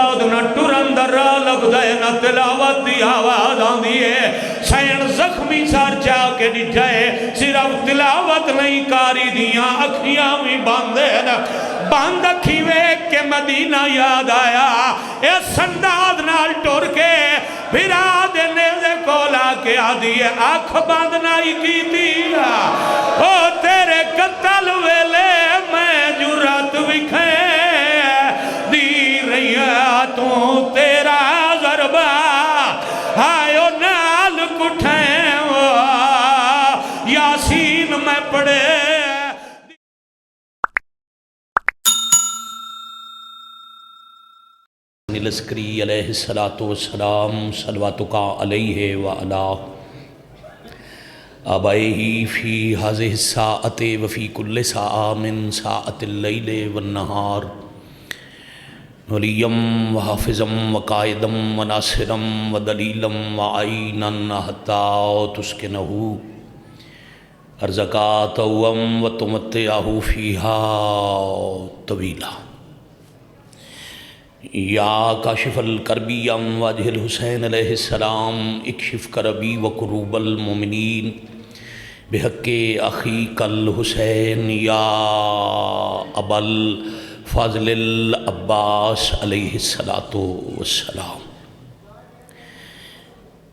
بعد نہ turn the راہ لبدا ہے نہ تلاوت دی آواز آندی ہے سین زخمی سر چا کے ڈٹھائے صرف تلاوت نہیں کاری دیاں اکھیاں بھی باندھے نا باندھ اکھی ویک کے مدینہ یاد آیا اے سنداد نال ٹور کے پھرا دینے دے کولا کے آدھی ہے آنکھ باندھنائی کی دیا او تیرے قتل ویلے میں جرات وکھے دی رہی ہے تو تیرا ضربہ آئیو نال کٹھیں یاسین میں پڑھے لسکری علیہ السلام صلواتک علیہ وعلا آبائہی فی حاضح الساعت وفی کل ساعہ من ساعت اللیل والنہار ولیم وحافظم وقائدم وناصرم ودلیلم وعینن حتی تسکنہو ارزقا توم وتمتعہو فیہا طویلا یا کاشف الکربی ام وجہ الحسین علیہ السلام اکشف کربی وقروب المومنین بحق اخیک الحسین یا ابا الفضل العباس علیہ السلام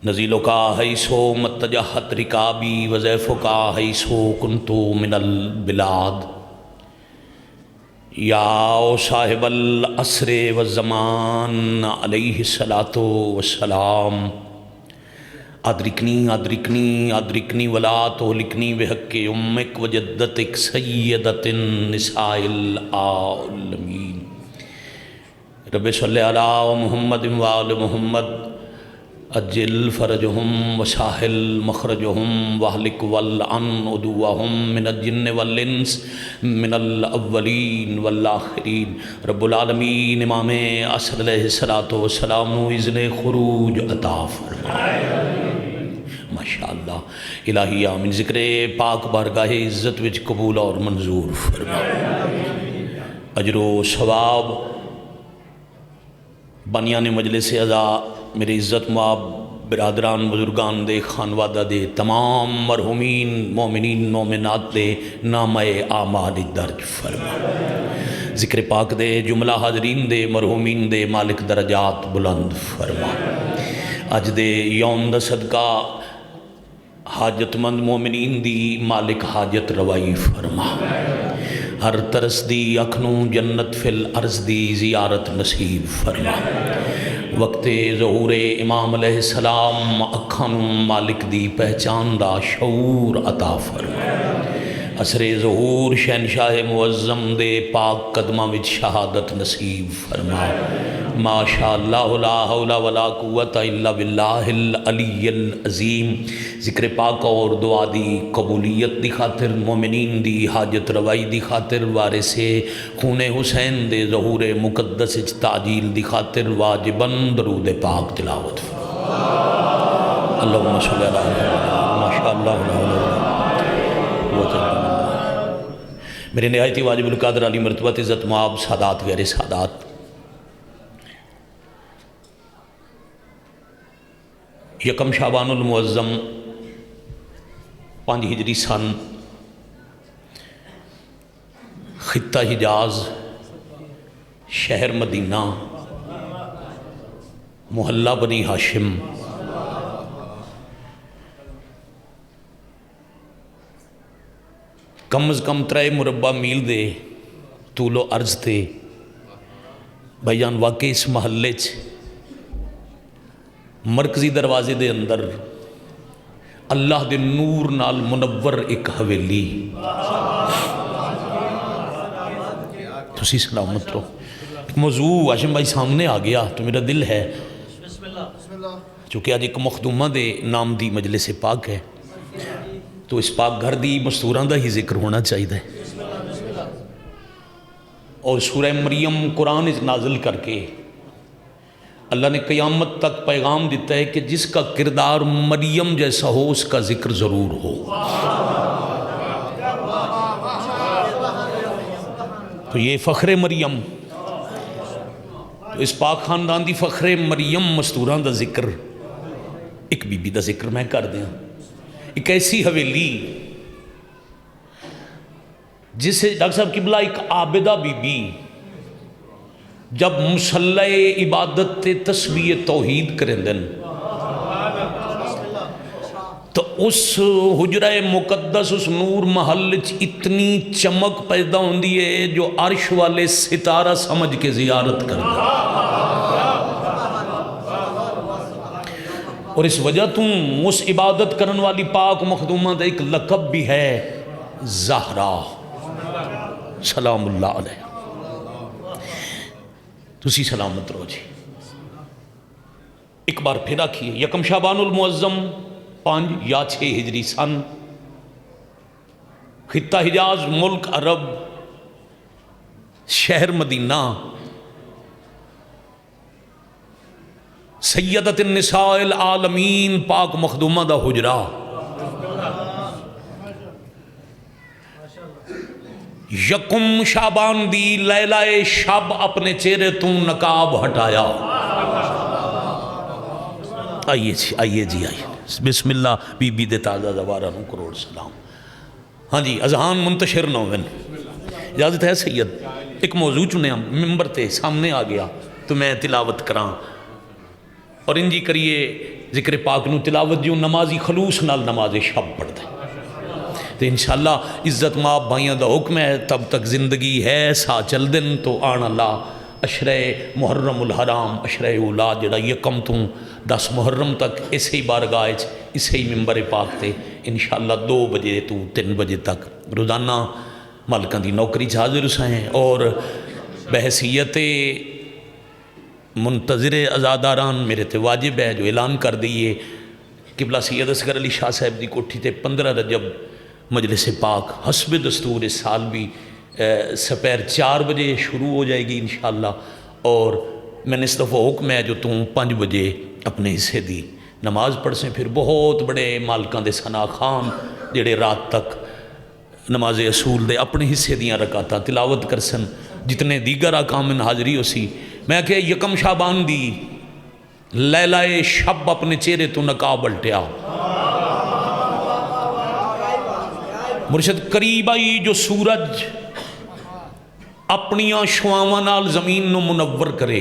نزیلو کا حیثو متجہت رکابی وزیفو کا حیثو کنتو من البلاد یا صاحب العصر والزمان علیہ السلام ادرکنی ولا تہلکنی بحق امک وجدتک سیدت النساء العالمین رب صلی علی محمد وآل محمد اجل فرجہم وساحل مخرجہم وحلک والعن عدوہم من الجن والانس من الاولین والآخرین رب العالمین امام عصر علیہ السلام نو اذن خروج عطا فرمائے ماشاءاللہ الہی آمین ذکر پاک بارگاہ عزت وچ قبول اور منظور فرمائے اجر و ثواب بانیان مجلس اعزا میرے عزت مآب برادران بزرگان دے خانوادہ دے تمام مرحومین مومنین مومنات دے نامہ اعمال درج فرما ذکر پاک دے جملہ حاضرین دے مرحومین دے مالک درجات بلند فرما اج دے یوم دا صدقہ حاجت مند مومنین دی مالک حاجت روائی فرما ہر ترس دی اکھنوں جنت فی الارض دی زیارت نصیب فرما وقت ظہور امام علیہ السلام اکھانوں مالک دی پہچان دا شعور عطا فرما عصر ظہور شہنشاہ معظم دے پاک قدمہ وچ شہادت نصیب فرما ما شاء اللہ لا حول ولا قوت الا باللہ العلی العظیم ذکر پاک اور دعا دی قبولیت دی خاطر مومنین دی حاجت روائی دی خاطر وارث خون حسین دے ظہور مقدس تعجیل دی خاطر واجباً درود پاک تلاوت فرما اللہم صلی اللہ علیہ وسلم ما شاء اللہ لا حول ولا قوت الا باللہ میرے نہایتی واجب القدر علی مرتبہ عزت مآب سادات غیر سادات یکم شعبان المعظم 5 ہجری سن خطہ حجاز شہر مدینہ محلہ بنی ہاشم کم از کم 3 مربع میل دے طول و عرض تے بھائی جان واقعی اس محلے مرکزی دروازے دے اندر اللہ دے نور نال منور ایک حویلی تسی سلامت رو ایک موضوع ہاشم بھائی سامنے آ گیا تو میرا دل ہے چونکہ آج ایک مخدومہ دے نام دی مجلس پاک ہے تو اس پاک گھر دی مستوراں دا ہی ذکر ہونا چاہیے اور سورہ مریم قرآن نازل کر کے اللہ نے قیامت تک پیغام دیتا ہے کہ جس کا کردار مریم جیسا ہو اس کا ذکر ضرور ہو. تو یہ فخر مریم تو اس پاک خاندان دی فخر مریم مستوراں دا ذکر ایک بی بی دا ذکر میں کر دیا. ایک ایسی حویلی جسے ڈاکٹر صاحب قبلہ ایک عابدہ بی بی جب مصلی عبادت تے تسبیح توحید کریں دن تو اس حجرہ مقدس اس نور محل اتنی چمک پیدا ہوندی ہے جو عرش والے ستارہ سمجھ کے زیارت کر دیں. اور اس وجہ تم اس عبادت کرن والی پاک مخدومہ دا ایک لقب بھی ہے زہرا سلام اللہ علیہ. تسی سلامت رہو جی. ایک بار پھر آکھیے یکم شعبان المعظم 5 یا 6 ہجری سن خطہ حجاز ملک عرب شہر مدینہ سیدت النساء العالمین پاک مخدومہ دا حجرہ یکم شعبان دی لیلہ شب اپنے چہرے تو نقاب ہٹایا. آئیے جی آئیے جی آئیے بسم اللہ بی بی دے تازہ دوارہ نو کروڑ سلام. ہاں جی اذہان منتشر نوین اجازت ہے سید ایک موضوع چنے ممبر تے سامنے آ گیا تو میں تلاوت کراں اور انجی کریے ذکر پاک نو تلاوت جو نمازی خلوص نال نماز شب پڑھ دے تو انشاءاللہ عزت ماں بھائیاں دا حکم ہے تب تک زندگی ہے سا چل دن تو آن اللہ عشرہ محرم الحرام عشرہ اولا جڑا یکم تو 10 محرم تک اسے ہی بارگاہ اسے ہی ممبر پاک تے انشاءاللہ 2 بجے تو 3 بجے تک روزانہ مالکاں دی نوکری حاضر ہیں اور بحیثیت منتظر ازاداران میرے تے واجب ہے جو اعلان کر دیئے قبلہ سید اصغر علی شاہ صاحب دی کوٹھی تے 15 رجب مجلس پاک حسب دستور اس سال بھی سپیر 4 بجے شروع ہو جائے گی انشاءاللہ. اور میں نے اس دفعہ حکم ہے جو تم 5 بجے اپنے حصے دی نماز پڑھ سیں. پھر بہت بڑے مالکاں دے ثنا خان جڑے رات تک نماز اصول دے اپنے حصے دیاں رکعتاں تلاوت کر سن جتنے دیگر احکام حاضری ہو سی. میں کہ یکم شعبان دی لیلہ شب اپنے چہرے تو نقاب الٹیا مرشد قریب آئی جو سورج اپنیاں شواواں نال زمین نو منور کرے.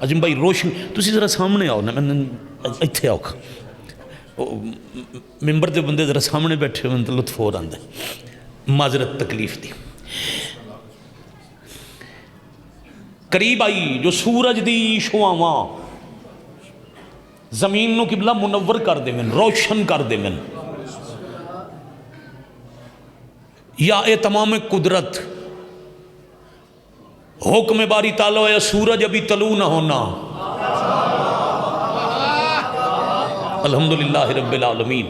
عظیم بھائی روشن تسی ذرا سامنے آؤ نا میں اتھے آؤ ممبر دے بندے ذرا سامنے بیٹھے ہوئے تو لطف ہو رہا ہے معذرت تکلیف دی. قریب آئی جو سورج دی شواواں زمین نو قبلہ منور کر دے من روشن کر دے من یا اے تمام قدرت حکم باری تعالیٰ یا سورج ابھی طلوع نہ ہونا الحمدللہ رب العالمین.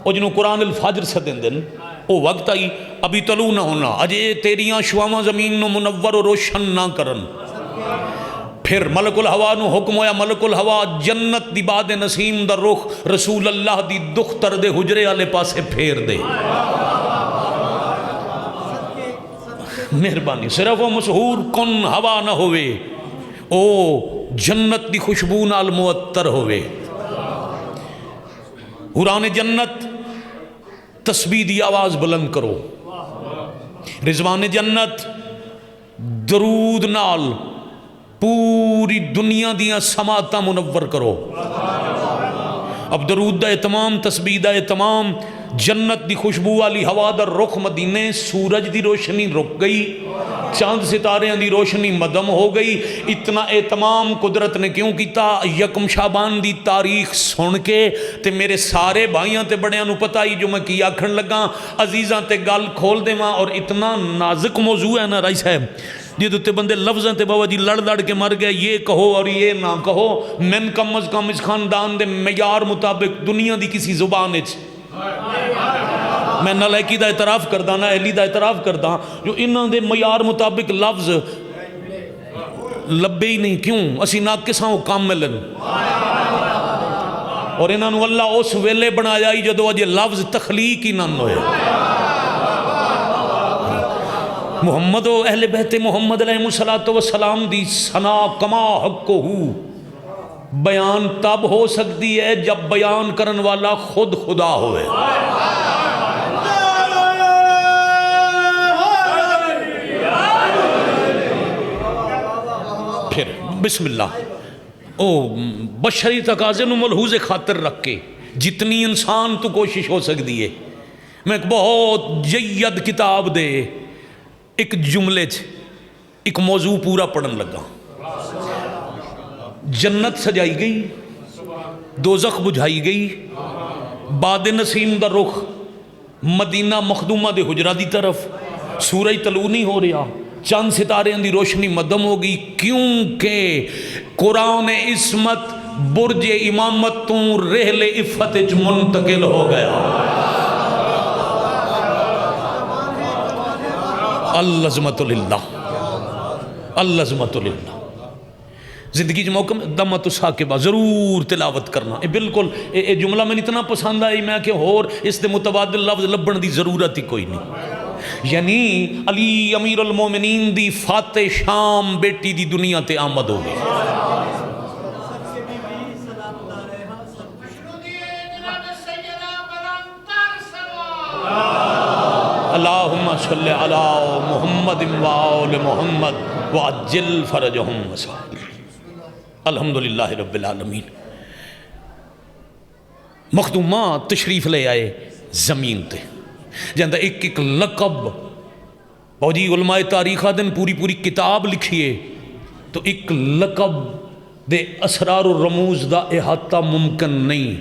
اور جنہوں قرآن الفجر سے دن دن وہ وقت آئی ابھی طلوع نہ ہونا اجے تیریاں شواواں زمین نو منور و روشن نہ کرن. پھر ملک الہوا نو حکم ہویا ملک الہوا جنت دی باد نسیم در رخ رسول اللہ دی دختر دے حجرے والے پاسے پھیر دے. مہربانی صرف وہ مسحور کن ہوا نہ ہوئے او جنت دی خوشبو نال معطر ہوئے. حوران جنت تسبیح دی آواز بلند کرو. رضوان جنت درود نال پوری دنیا دیاں سماعتاں منور کرو. اب درود دا اہتمام تسبیح دا اہتمام جنت دی خوشبو والی ہوا در رخ مدینے سورج دی روشنی رک گئی چاند ستارے دی روشنی مدم ہو گئی. اتنا اہتمام قدرت نے کیوں کیتا یکم شعبان دی تاریخ سن کے تے میرے سارے بھائیاں تے بڑیاں نو پتہ ہی جو میں کی آکھن لگا عزیزاں تے گل کھول دے ماں. اور اتنا نازک موضوع ہے نا رائی صاحب جدو تے بندے لفظاں تے بابا جی لڑ لڑ کے مر گئے یہ کہو اور یہ نہ کہو. من کم از کم اس خاندان دے معیار مطابق دنیا دی کسی زبان اچ میں نالائکی دا اعتراف کردہ نہ اہلی دا اعتراف کردہ جو انہاں دے معیار مطابق لفظ لبے ہی نہیں. کیوں اسی ناقصاں و کاملن اور انہاں نو اللہ اس ویلے بنایا ہی جدو اجے لفظ تخلیق ہی نہ ہوئے. محمد و اہل بیت محمد علیہ السلام دی ثنا کما حق ہو بیان تب ہو سکتی ہے جب بیان کرن والا خود خدا ہوئے. پھر بسم اللہ او بشری تقاضے نو ملحوظ خاطر رکھ کے جتنی انسان تو کوشش ہو سکتی ہے. میں ایک بہت جید کتاب دے ایک جملے ایک موضوع پورا پڑھن لگا. جنت سجائی گئی، دوزخ بجھائی گئی، باد نسیم دا رخ مدینہ مخدومہ دے حجرہ دی طرف، سورج طلوع نہیں ہو رہا، چند ستارے دی روشنی مدم ہو گئی، کیونکہ قرآن عصمت برج امامت تو رحل عفت منتقل ہو گیا. العظمت للہ، العظمت للہ. زندگی جو موقع میں دمت ثاقبہ ضرور تلاوت کرنا. بالکل یہ جملہ میں اتنا پسند آئی میں کہ اور اس دے متبادل لفظ لبن دی ضرورت ہی کوئی نہیں. یعنی علی امیر المومنین دی فاتح شام بیٹی دی دنیا تے آمد ہو گئی. اللہم صلی علی محمد و آل محمد وعجل فرجہم وسلم. الحمدللہ رب العالمین. مخدومات تشریف لے آئے زمین تے جاندہ ایک ایک لقب بہجی علماء تاریخہ دن پوری پوری کتاب لکھیے تو ایک لقب دے اسرار و رموز دا احاطہ ممکن نہیں.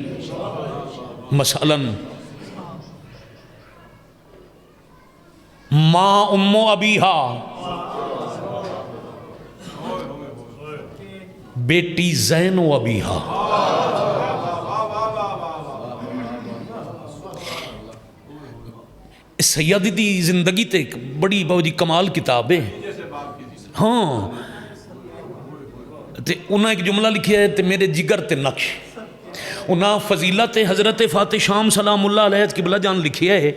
مثلاً ماں ام ابیہا بیٹی زین و ابیہا. سیدی دی زندگی تے ایک بڑی بہت کمال کتاب ہے. ہاں تے انہاں ایک جملہ لکھیا ہے تے میرے جگر تے نقش. انہاں فضیلت حضرت فاتح شام سلام اللہ علیہ قبلہ جان لکھیا ہے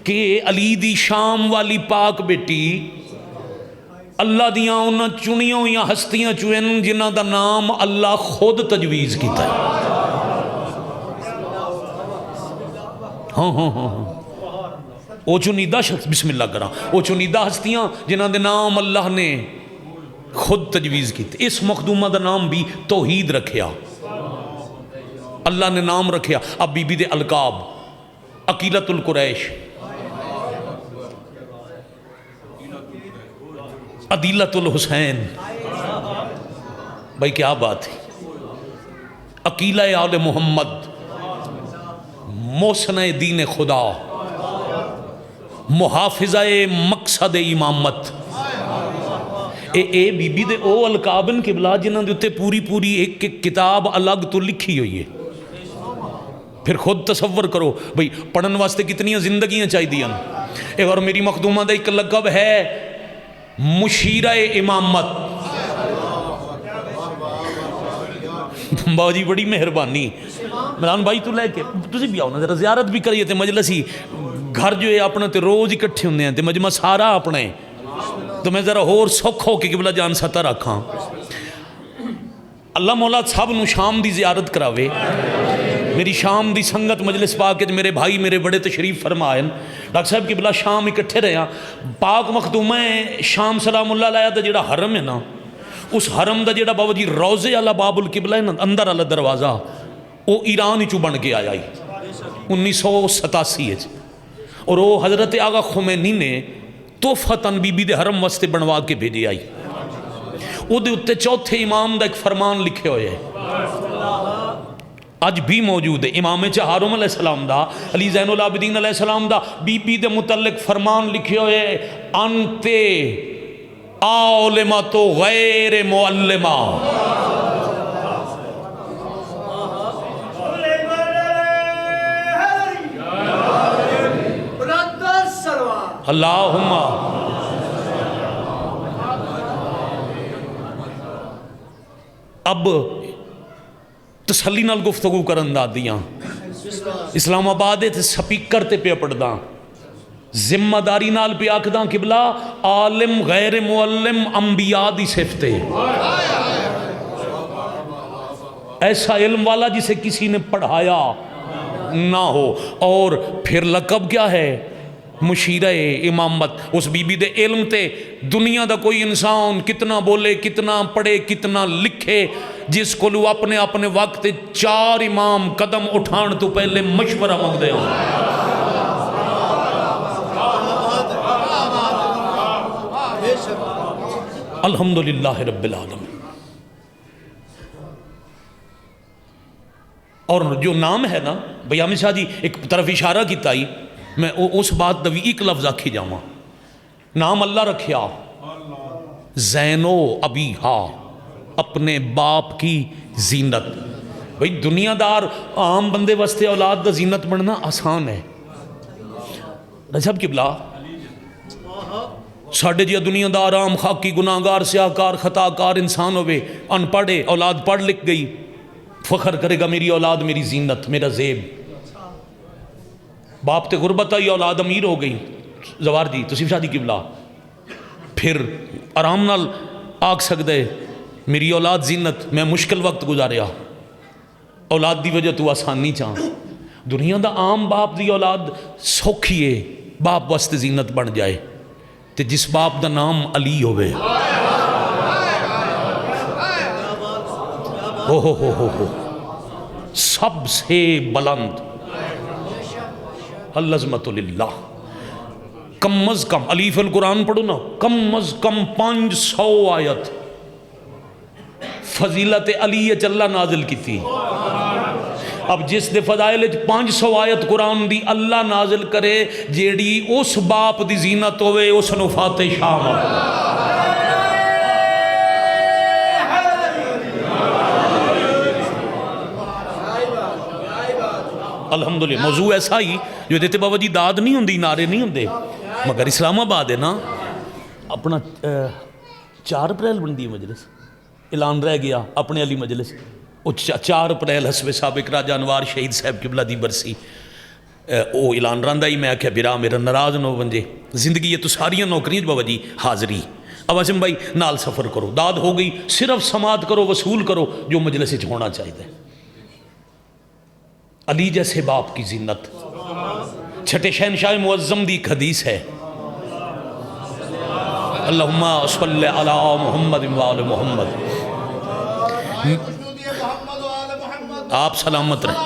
کہ علی دی شام والی پاک بیٹی اللہ دیاں انہاں چنیاں ہوئی ہستیاں چوئن جنہاں دا نام اللہ خود تجویز کیتا ہے. ہاں ہاں ہاں ہاں او چنیدہ شخص بسم اللہ کرا او چنیدہ ہستیاں جنہاں دے نام اللہ نے خود تجویز کیتے. اس مخدومہ دا نام بھی توحید رکھیا، اللہ نے نام رکھیا. اب بی بی دے القاب عقیلۃ القریش، عدیلۃ الحسین. بھائی کیا بات ہے. عقیلہ آل محمد، محسنہ دین خدا، محافظہ مقصد امامت. اے بی بی دے او القابن قبلہ جنہاں دے اتے پوری پوری ایک ایک کتاب الگ تو لکھی ہوئی ہے. پھر خود تصور کرو بھئی پڑھن واسطے کتنی زندگیاں چاہی دیاں. اور میری مخدومہ دا ایک لقب ہے مشیرہ امامت. باجی بڑی مہربانی. عمران بھائی تو لے کے تسی بھی آؤ نا ذرا زیارت بھی کریے تے مجلسی گھر جو ہے اپنا تے روز اکٹھے ہوندے ہیں تے مجمع سارا اپنے تو میں ذرا اور سکھ ہو کے قبلہ جان ستا رکھاں. اللہ مولا صاحب نو شام دی زیارت کراوے. میری شام دی سنگت مجلس پاک میرے بھائی میرے بڑے تشریف فرمائیں. ڈاکٹر صاحب قبلہ شام اکٹھے رہے پاک مخدومہ شام سلام اللہ علیہ دا جڑا حرم ہے نا اس حرم دا جڑا بابا جی روزے والا باب القبلہ ہے نا اندر والا دروازہ وہ ایران ہی چو بن کے آیا 1987 اور وہ حضرت آغا خمینی نے تحفتاً بی بی دے حرم واسطے بنوا کے بھیجی آئی. وہ دے اتے چوتھے امام دا ایک فرمان لکھے ہوئے ہے آج بھی موجود ہے. امام چہارم علیہ السلام دا علی زین العابدین علیہ السلام دا بی بی دے متعلق فرمان لکھے ہوئے انتے عالمہ تو غیر معلمہ. اللہم اب تسلی نال گفتگو کرن دا دیاں. اسلام آباد تے سپیکر تے پہ پڑھ دا ذمہ داری نال پہ آکھداں قبلہ عالم غیر معلم انبیاء دی صفت ہے، ایسا علم والا جسے کسی نے پڑھایا نہ ہو. اور پھر لقب کیا ہے؟ مشیرہ امامت. اس بی بی دے علم تے دنیا دا کوئی انسان کتنا بولے، کتنا پڑھے، کتنا لکھے، جس کو لو اپنے اپنے وقت 4 امام قدم اٹھان تو پہلے مشورہ مانگ دے ہوں. الحمدللہ رب العالمین. اور جو نام ہے نا بیامی شاہ جی ایک طرف اشارہ کیتا ہی، میں اس بات دوی ایک لفظ آکھی جاؤں. نام اللہ رکھیا زینو ابیہا، اپنے باپ کی زینت. بھئی دنیا دار عام بندے واسطے اولاد دا زینت بننا آسان ہے. رجب قبلہ ساڑھے جیا دنیا دار عام خاکی گناہگار سیاہکار خطاکار انسان ہوئے، ان پڑھے، اولاد پڑھ لکھ گئی، فخر کرے گا میری اولاد میری زینت میرا زیب. باپ تے غربت آئی اولاد امیر ہو گئی. زوار جی تسیف شادی قبلہ پھر آرام نال آگ سکدے میری اولاد زینت، میں مشکل وقت گزاریا، اولاد دی وجہ تو آسانی چاہاں. دنیا دا عام باپ دی اولاد سوکھیے باپ واسطے زینت بن جائے تے جس باپ دا نام علی ہوئے، ہو سب سے بلند العظمت للہ. کم از کم علی فی القرآن پڑھو نا، کم از کم 500 آیت فضیلت علی اللہ نازل کی تھی. اب جس دے فضائل 500 آیت قرآن دی اللہ نازل کرے جیڑی اس باپ دی زینت ہوئے اس نو فاتح شام. الحمدللہ. موضوع ایسا ہی جو دیتے بابا جی داد نہیں ہوندی، نعرے نہیں ہوندے، مگر اسلام آباد ہے نا اپنا 4 اپریل بندی مجلس اعلان رہ گیا اپنے علی مجلس. 4 اپریل حسب سابق راجہ انوار شہید صاحب قبلہ دی برسی او اعلان راندہ ہی. میں آکھیا برا میرا ناراض نو بنجے، زندگی یہ تو ساریاں نوکریاں بابا جی حاضری. اب عظم بھائی نال سفر کرو، داد ہو گئی، صرف سماعت کرو، وصول کرو جو مجلس وچ ہونا چاہیے. علی جیسے باپ کی زینت. چھٹے شہنشاہ معظم دی ایک حدیث ہے، اللہم صلی علی محمد وآل محمد. آپ سلامت رہیں.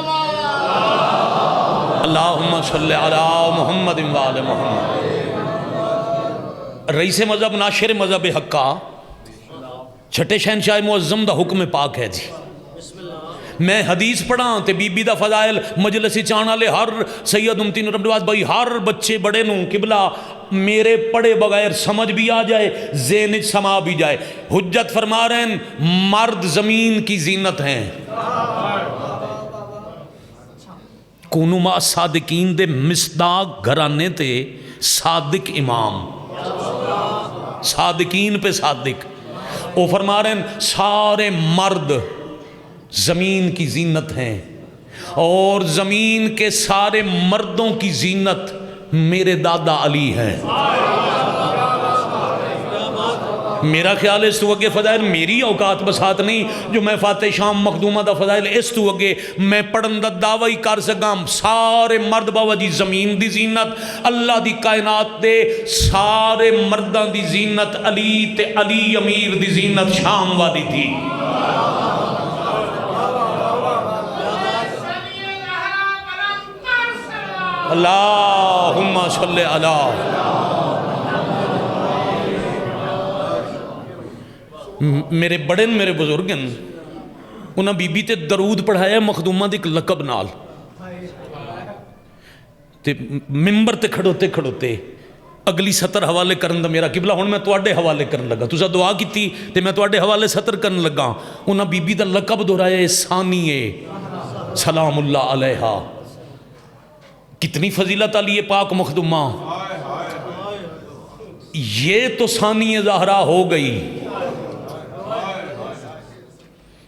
اللہم صلی علی محمد وآل محمد. رئیس مذہب ناشر مذہب حقہ چھٹے شہنشاہ معظم دا حکم پاک ہے جی. میں حدیث پڑھاں تے بی بی دا فضائل مجلسی چانا لے ہر سید امتین رمضان بھائی ہر بچے بڑے نوں قبلہ میرے پڑھے بغیر سمجھ بھی آ جائے، ذہن سما بھی جائے. حجت فرما رہے ہیں مرد زمین کی زینت ہیں. کونو ما صادقین دے مصداق گھرانے تے صادق امام، صادقین پہ صادق. وہ فرما رہے ہیں سارے مرد زمین کی زینت ہیں اور زمین کے سارے مردوں کی زینت میرے دادا علی ہیں. میرا خیال ہے اس تو اگے فضائل میری اوقات بسات نہیں جو میں فاتح شام مخدومہ دا فضائل اس تو اگے میں پڑھن دا دعوی کر سکاں. سارے مرد باوا جی زمین دی زینت، اللہ دی کائنات دے سارے مردان دی زینت علی تے علی امیر دی زینت شام والی تھی. اللہم صلی علی. میرے بڑے میرے بزرگن انہاں بی بی تے درود پڑھایا مخدومہ دی لقب نال تے ممبر تے کھڑوتے اگلی سطر حوالے کرن دا میرا قبلہ. ہن میں تواڈے حوالے کرن لگا، تسا دعا کیتی تے میں تواڈے حوالے سطر کرن لگا. انہاں بی بی دا لقب دہرایا ثانیہ سلام اللہ علیہا. کتنی فضیلت علی پاک مخدومہ. یہ تو ثانیہ زہرا ہو گئی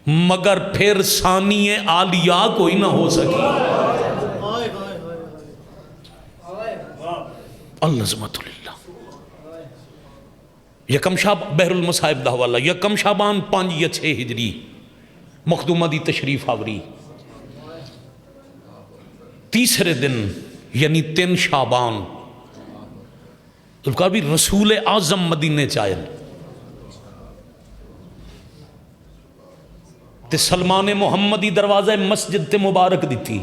مگر پھر ثانیہ عالیہ کوئی نہ ہو سکی. العظمت للہ. یکم شاب بحر المصائب دا حوالہ یکم شابان 5 یا 6 ہجری مخدومہ دی تشریف آوری. تیسرے دن یعنی 3 شابان ذوالفقار بھی رسول اعظم مدینے چائل تے سلمان محمدی دروازہ مسجد تے مبارک دیتی.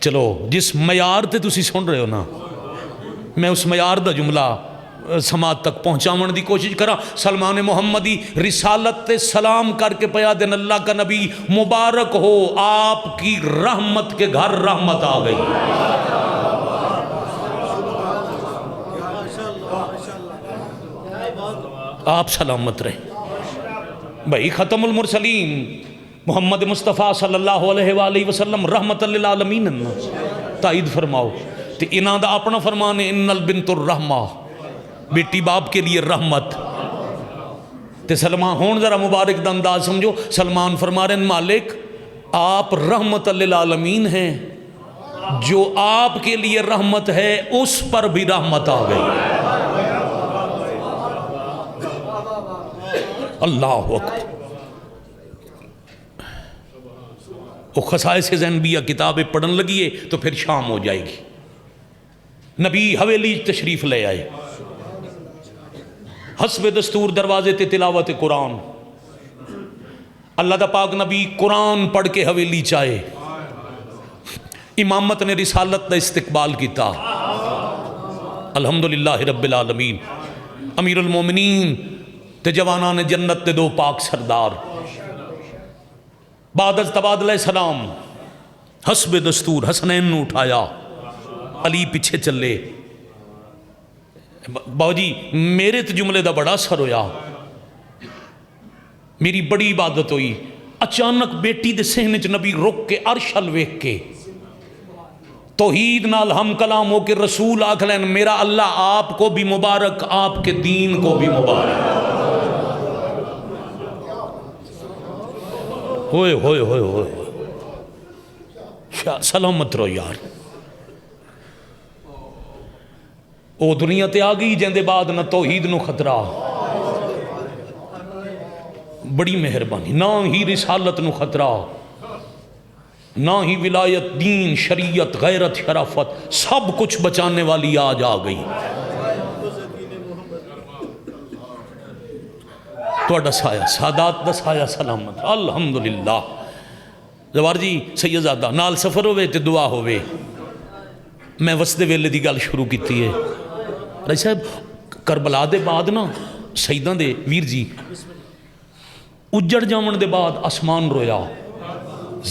چلو جس معیار تے تسی سن رہے ہو نا میں اس معیار دا جملہ سماعت تک پہنچاون دی کوشش کرا. سلمان محمدی رسالت تے سلام کر کے پیا دن اللہ کا نبی مبارک ہو آپ کی رحمت کے گھر رحمت آ گئی. آپ سلامت رہے بھائی. ختم المرسلین محمد مصطفیٰ صلی اللہ علیہ وآلہ وسلم رحمت للعالمین تائید فرماؤ. تے انہاں دا اپنا فرمان ہے ان البنت الرحمہ بیٹی باپ کے لیے رحمت. تے سلمان ہون ذرا مبارک دا انداز سمجھو. سلمان فرما رہے ہیں مالک آپ رحمت للعالمین ہیں جو آپ کے لیے رحمت ہے اس پر بھی رحمت آ گئی. اللہ اکبر. وہ خصائص انبیاء کتابیں پڑھن لگیے تو پھر شام ہو جائے گی. نبی حویلی تشریف لے آئے حسب دستور دروازے تے تلاوت قرآن. اللہ دا پاک نبی قرآن پڑھ کے حویلی چاہے. امامت نے رسالت دا استقبال کیتا الحمدللہ رب العالمین. امیر المومنین تے جوانان جنت تے 2 پاک سردار بعد از تبادلہ سلام حسب دستور حسنین نو اٹھایا علی پیچھے چلے. باو جی میرے تو جملے دا بڑا اثر ہویا میری بڑی عبادت ہوئی. اچانک بیٹی دے سہنے چ نبی رک کے عرشل ویکھ کے توحید نال ہم کلام ہو کے رسول آکھ لین میرا اللہ آپ کو بھی مبارک آپ کے دین کو بھی مبارک. ہوئے ہوئے ہوئے ہوئے سلامت رو یار. او دنیا تے آگئی جندے بعد نہ توحید نو خطرہ. بڑی مہربانی. نہ ہی رسالت نو خطرہ نہ ہی ولایت دین شریعت غیرت شرافت سب کچھ بچانے والی آج آ گئی. توڑا سایہ سادات دا سایہ سلامت الحمدللہ. زوار جی سیدزادہ نال سفر ہوئے تے دعا ہوئے. میں وسدے ویلے دی گل شروع کیتی ہے. رائی صاحب کربلا دے بعد نا سیدان دے ویر جی اجڑ جامن دے بعد آسمان رویا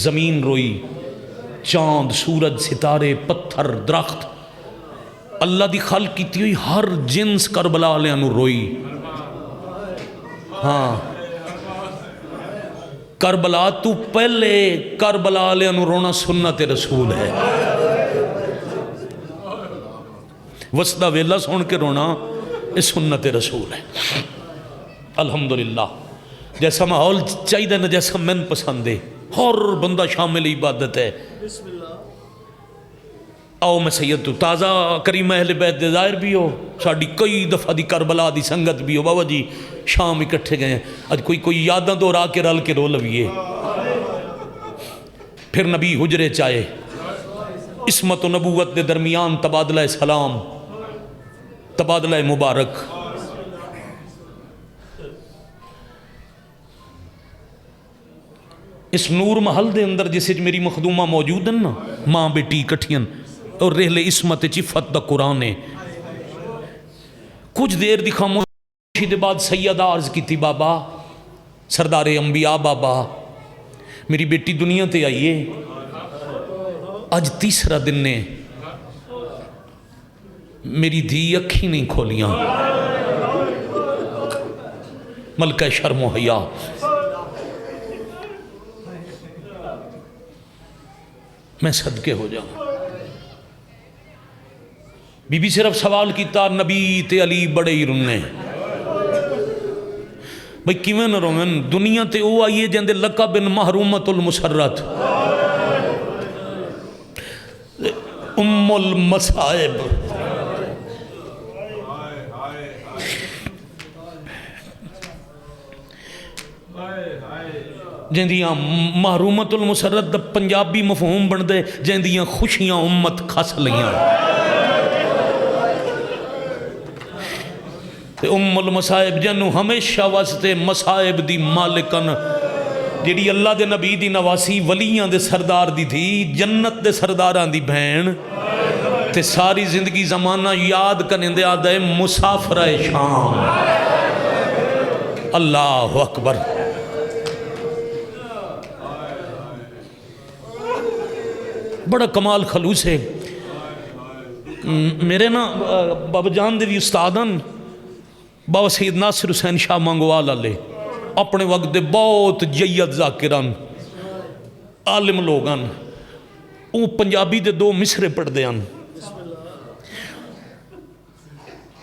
زمین روئی چاند سورج ستارے پتھر درخت اللہ دی خلق کیتی ہوئی ہر جنس کربلا والےاں نو روئی. ہاں کربلا تو پہلے کربلا والےاں نو رونا سنت رسول ہے. وسدہ ویلا سن کے رونا یہ سنت رسول ہے. الحمدللہ جیسا ماحول چاہیے نا جیسا میں پسند ہے ہر بندہ شامل عبادت ہے. آؤ میں سید تو تازہ کریم اہل بیت دے ظاہر بھی ہو ساڑی کئی دفعہ دی کربلا دی سنگت بھی ہو. بابا جی شام اکٹھے گئے ہیں آج کوئی یاداں دورا کے رل کے رو لویے. پھر نبی حجرے چاہے عصمت و نبوت دے درمیان تبادلہ سلام تبادلہ مبارک. اس نور محل دے اندر جسے میری مخدومہ موجود ہیں نا ماں بیٹی کٹھین اور رہلے عصمت چفت دا قرآن ہے. کچھ دیر دی خاموشی دے بعد سید عرض کی تھی بابا سردار انبیاء بابا میری بیٹی دنیا تے آئیے آج تیسرا دن نے میری دھی اکھی نہیں کھولیاں. ملکہ شرم و حیا میں صدقے ہو جاؤں. بی بی صرف سوال کیتا نبی تے علی بڑے ہی رننے بھئی کیویں نہ رومن دنیا تے او آئیے جندے لقب بن محرومت المسرت ام المصائب جہندیاں محرومت المسرت دا پنجابی مفہوم بن دے جہندیاں خوشیاں امت کھس لیاں تے ام المصائب جنو ہمیشہ واسطے مصائب دی مالکن جیڑی اللہ دے نبی دی نواسی ولیاں دے سردار دی تھی جنت دے سرداراں دی بہن تے ساری زندگی زمانہ یاد کرنے دے آدھے مسافرہ شام اللہ اکبر بڑا کمال خلوص ہے میرے نا بابا جان دے بھی استادن بابا سید ناصر حسین شاہ مانگوال علیہ اپنے وقت دے بہت جید ذاکران عالم لوگان وہ پنجابی دے دو مصرے پڑھ دیان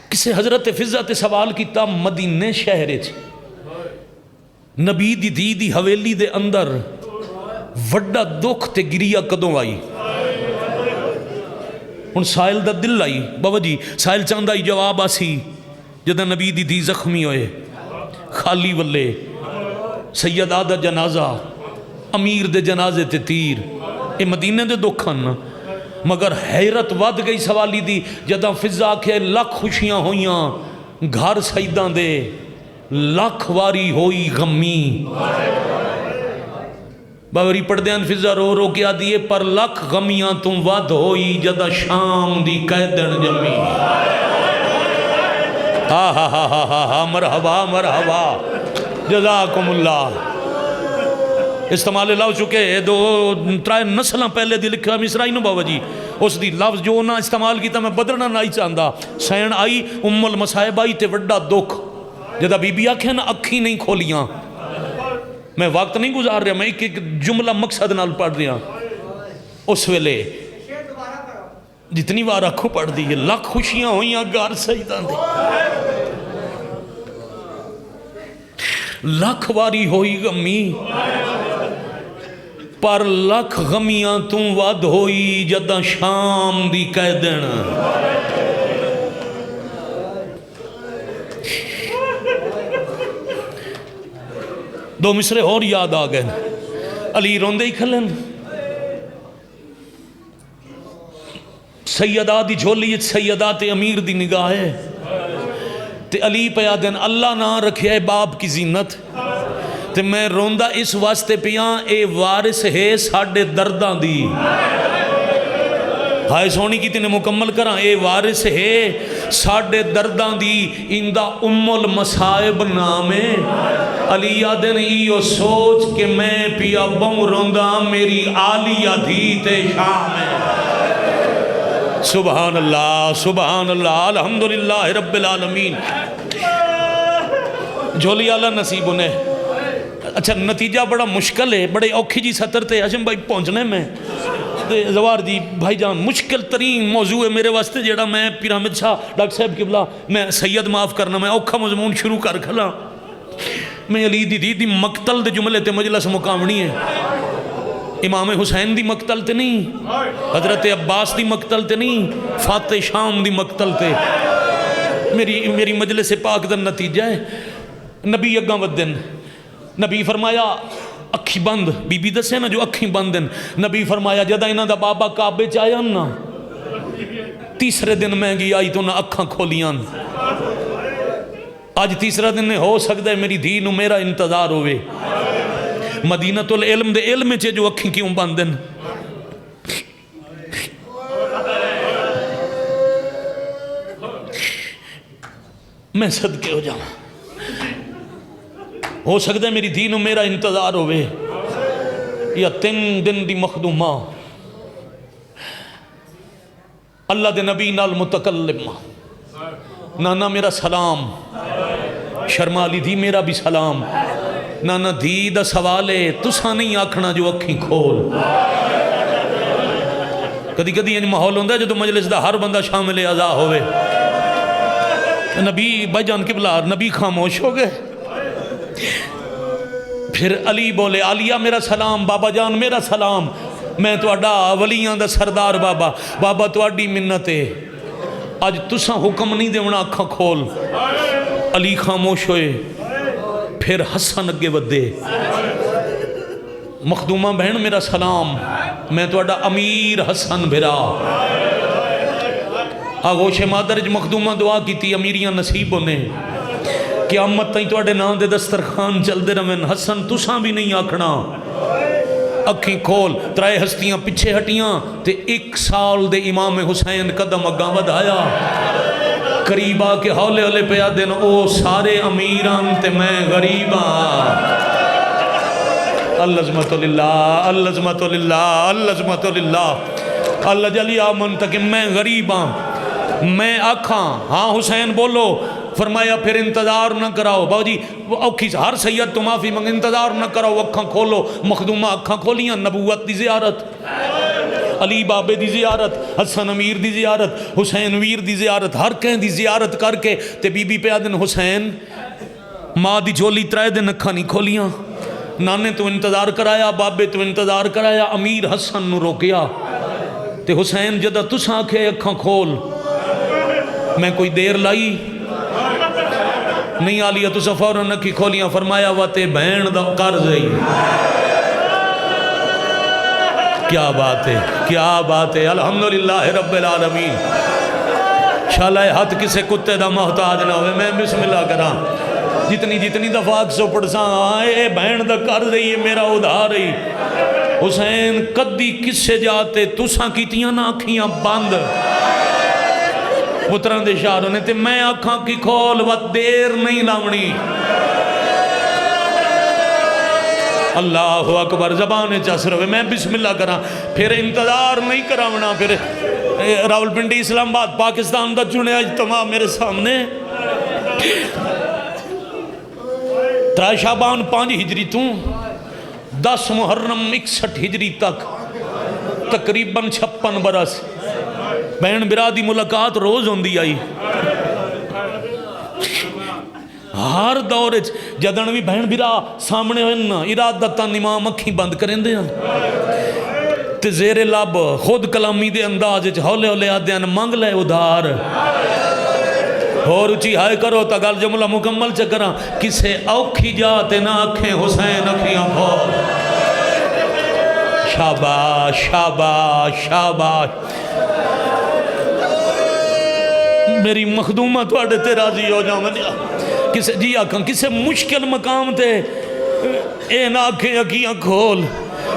کسے حضرت فضہ تے سوال کیتا مدینے شہرے نبی دی دی دی حویلی دے اندر وڈا دکھ تے گریہ کدوں آئی ان سائل دا دل آئی بابا جی سائل چاندہ ہی جواب آسی جدہ نبی دی دی زخمی ہوئے خالی والے سیدہ دا جنازہ امیر دے جنازے تے تیر اے مدینے دے دکھن مگر حیرت ود گئی سوالی دی جدہ فضا کے لکھ خوشیاں ہویاں گھر سیدہ دے لکھ واری ہوئی غمی باوری پڑھ دیان فضا رو رو کیا دیئے پر لکھ غمیاں تم ود ہوئی جدہ شام دی قیدن جمی مرحبا مرحبا جزاکم اللہ استعمال لفظ چکے دو ترائے نسلہ پہلے دی لکھا مصرائی نو بابا جی اس دی لفظ جو نہ استعمال کیتا میں بدلنا نہ ہی چاہندہ سین آئی ام المصائب آئی تے وڈا دکھ جدہ بی بی آکھیں نا اکھی نہیں کھولیاں میں وقت نہیں گزار رہا میں ایک جملہ مقصد نال پڑھ رہا اس ویلے جتنی بار اکھو پڑھ دی لکھ خوشیاں ہوئیاں گھر سجدہ دے لکھ واری ہوئی غمی پر لکھ غمیاں تم ود ہوئی جدہ شام دی قیدن دو مصرے اور یاد آ گئے علی روندے ہی کھلن سیدہ دی جھولی سیدات امیر دی نگاہ ہے تے علی پیا دن اللہ نہ رکھے باپ کی زینت تے میں روندہ اس واسطے پیاں اے وارث ہے ساڑھے درداں دی ہائے سونی کی تینے مکمل کراں اے وارث ہے ساڑھے درداں دی اندہ ام المصائب نامے علی آدن ایو سوچ کہ میں پیا بہوں روندہ میری آلیہ دھی تے شام ہے سبحان اللہ الحمدللہ رب العالمین جھولی آلہ نصیب انہیں اچھا نتیجہ بڑا مشکل ہے بڑے اوکھی جی سطر تے حشم بھائی پہنچنے میں زوار جی بھائی جان مشکل ترین موضوع ہے میرے واسطے جیڑا میں پیر احمد شاہ ڈاکٹر صاحب قبلہ میں سید معاف کرنا میں اوکھا مضمون شروع کر کھلا میں علی دی مقتل دے جملے تے مجلس مقامنی ہے امام حسین دی مقتل تے نہیں حضرت عباس دی مقتل تے نہیں فاتح شام دی مقتل تے میری مجلس پاک دا نتیجہ ہے نبی اگاں ودن نبی فرمایا اکھی بند بی بی دسے نا جو اکھی بندن نبی فرمایا جدہ انہاں دا بابا کعبے چاہیاں نا تیسرے دن میں گی آئی تو نہ اکھاں کھولیاں آج تیسرا دن نے ہو سکتا ہے میری دھی نو میرا انتظار ہوئے مدینۃ العلم دے علم چے جو اکھیں کیوں باندن میں صدقے ہو جاؤں ہو سکتا ہے میری دھی نو میرا انتظار ہوئے یا 3 دن دی مخدومہ اللہ دے نبی نال متکلم نانا میرا سلام شرمالی دی میرا بھی سلام نانا دی دا سوال ہے تسا نہیں آکھنا جو اکھیں کھول کدی کدی یہ ماحول ہوندہ ہے جو مجلس دا ہر بندہ شامل اعضاء ہوئے نبی بھائی جان قبلہ نبی خاموش ہو گئے پھر علی بولے علیہ میرا سلام بابا جان میرا سلام میں تو اڈا ولیاں دا سردار بابا تو اڈی منت ہے آج تسا حکم نہیں دیونا اکھاں کھول علی خاموش ہوئے پھر حسن اگے ودے. مخدومہ بہن میرا سلام، میں توڑا امیر حسن بھرا. آگوش مادرج مخدومہ دعا کی تھی امیریاں نصیب ہونے، قیامت تائیں توڑے نام دے دسترخان چل دے رمین. حسن تساں بھی نہیں آکھنا. اکھیں کھول، ترائے ہستیاں پچھے ہٹیاں تے 1 سال دے امام حسین قدم اگاں ودھایا. قریبا کے ہولے ہولے پیا دن او سارے امیران تے میں غریباں. اللہزمت للہ اللہزمت للہ اللہزمت للہ. اللہ جلی آمن تک میں غریباں. میں آکھاں ہاں حسین بولو. فرمایا پھر انتظار نہ کراؤ. بابا جی اوکھی ہر سید تو معافی منگ، انتظار نہ کراؤ، اکھاں کھولو. مخدومہ اکھاں کھولیاں. نبوت دی زیارت، علی بابے دی زیارت، حسن امیر دی زیارت، حسین ویر دی زیارت، ہر کہیں دی زیارت کر کے تے بی بی پہ آدن حسین ماں دی جھولی 3 دن اکھاں نہیں کھولیاں. نانے تو انتظار کرایا، بابے تو انتظار کرایا، امیر حسن نو روکیا. تے حسین جدہ تساں آکھے اکھاں کھول، میں کوئی دیر لائی نہیں. آلیا تو فوراً نکی کھولیاں. فرمایا واتے بہن دا قرض ہے. کیا بات ہے، کیا بات ہے. الحمدللہ رب العالمین. شالہ ہاتھ کسے کتے دا محتاج نہ ہوئے. میں بسم اللہ کراں. جتنی دفعہ 100 پڑساں اے بہن دا قرض ہے، یہ میرا ادھار ہے. حسین کدی کسے جاتے تساں کیتیاں نہ آکھیاں بند. پتران دے شاہ نے تے میں آکھاں کی کھول و دیر نہیں لاونی. اللہ اکبر. زبان چس روے. میں بسم اللہ کراں. پھر انتظار نہیں کراونا. پھر راولپنڈی اسلام آباد پاکستان دا چنے اجتماع میرے سامنے. 3 شعبان 5 ہجری تو 10 محرم 61 ہجری تک تقریباً 56 برس بہن برا دی ملاقات روز ہوندی آئی. ہر دور جدن بھی بہن برا سامنے ہوئے نا ارادتاً امام اکھیں بند کریں دے ہیں تے زیر لب خود کلامی دے انداز ہولے ہولے آدھے ہیں مانگ لے ادھار. اور اچھی ہائے کرو تا گل جملہ مکمل چکراں. کسے اوکھی جاتے نہ آکھیں حسین اکھیاں کھول. شاباش شاباش شاباش. میری مخدومہ توڑے تے راضی ہو جاؤں. کسے جی آکھاں کسے مشکل مقام تے اے نہ آکھیں اکھیاں کھول.